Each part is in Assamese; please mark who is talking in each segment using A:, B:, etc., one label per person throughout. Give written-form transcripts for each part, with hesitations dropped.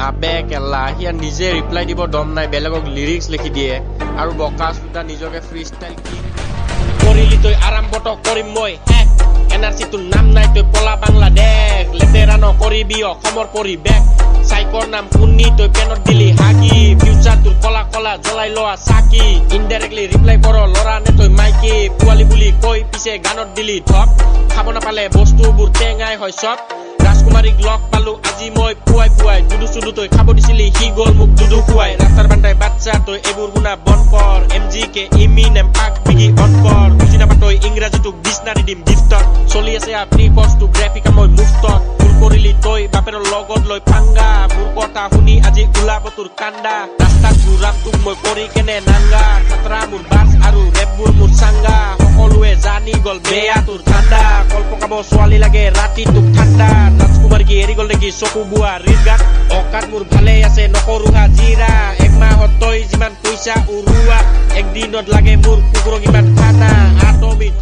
A: আবে কেলা হিয়া নিজে ৰিপ্লাই দিব দম নাই বেলেগক লিৰিক্স লিখি দিয়ে আৰু বকা সুদা নিজকে ফ্ৰী ষ্টাইল কি কৰিলি তই আৰম্ভত কৰিম মই এনাৰ্জি তোৰ নাম নাই তই পলা বাংলাদেশ লেতেৰা নকৰিবি অসমৰ পৰিৱেশ সাইকৰ নাম শুনি তই পেনত দিলি হাগি ফিউচাৰ তোৰ কলা কলা জ্বলাই লোৱা চাকি ইনডাইৰেক্টলি ৰিপ্লাই কৰ লৰা নে তই মাইকি পোৱালি বুলি কৈ পিছে গানত দিলি ঠক খাব নাপালে বস্তুবোৰ টেঙাই হয় চব ৰাজকুমাৰীক লগ পালো আজি মই পুৱাই পুৱাই দুদু চুদু তই খাব দিছিলি সি গল মোক দুদু খুৱাই ৰাস্তাৰ বান্ধাই বাচ্চা তই এইবোৰ গুণা বন কৰ এমজি কে ইমিনেম পাক বিগি অন কৰ বুজি নাপা তই ইংৰাজীটোক ডিক্সনাৰী দিম গিফ্টত চলি আছে আপনি কষ্ট গ্ৰাফিকা মই মুফ্তত ভুল কৰিলি তই বাপেৰ লগত লৈ পাংগা মোৰ কথা শুনি আজি ওলাব তোৰ কান্দা ৰাস্তাত ঘূৰাম তোক মই কৰি কেনে নাংগা খাতৰা মোৰ বাছ আৰু ৰেপবোৰ মোৰ চাংগা সকলোৱে জানি গল বেয়া তোৰ ঠাণ্ডা কল পকাব ছোৱালী লাগে ৰাতি তোক ঠাণ্ডা ৰাজকুমাৰ কি এৰি গল নেকি চকু বোৱা ৰিগাত অকাত মোৰ ভালে আছে নকৰো হাজিৰা এক মাহত তই যিমান পইচা উৰুৱা একদিনত লাগে মোৰ কুকুৰক ইমান খানা আটমিত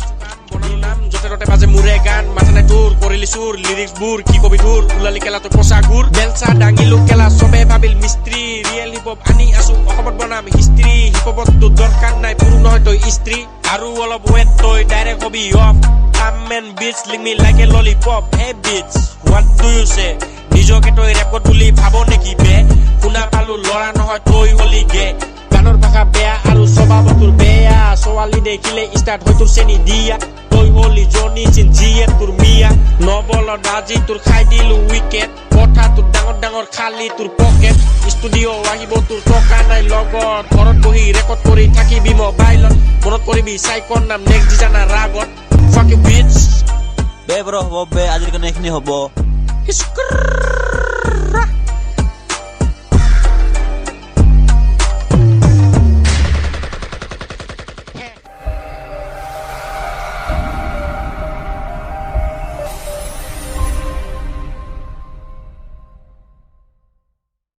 A: নাম যতে ততে বাজে মোৰে গান মাথা নাই তোৰ কৰিলি চুৰ লিৰিক্স বোৰ কি কবি তোৰ ওলালি কেলা তই পচা গুৰ বেলচা দাঙিলো কেলা চবে ভাবিল মিস্ত্ৰী ৰিয়েল হিপ হপ আনি আছো অসমত বনাম হিষ্ট্ৰী হিপ হপত তোৰ দৰকাৰ নাই পুৰু নহয় তই স্ত্ৰী আৰু অলপ ৱেট তই direct hobby of come in beats leak me like a lollipop হে বিটছ হোৱাট ডু ইউ সে নিজকে তই ৰেপত বুলি ভাব নেকি বে শুনা পালো লৰা নহয় তই হলি গে গানৰ ভাষা বেয়া আৰু স্বভাৱ তোৰ বেয়া ছোৱালী দেখিলে ষ্টাৰ্ট হয় তোৰ চেনি দিয়া তই হলি জনি চিন জিয়ে তোৰ মিয়া নবলত আজি তোৰ খাই দিলো উইকেট কথা তোৰ ডাঙৰ ডাঙৰ খালি তোৰ পকেট ষ্টুডিঅ আহিব তোৰ টকা নাই লগত ঘৰত বহি ৰেকৰ্ড কৰি থাকিবি মোবাইলত মনত কৰিবি সাইকৰ নাম নেক্সট ডিজাইনাৰ ৰাগত ফাক ইউ বিটছ
B: বে ব্ৰ হ'ব বে আজিৰ কাৰণে এইখিনি হ'ব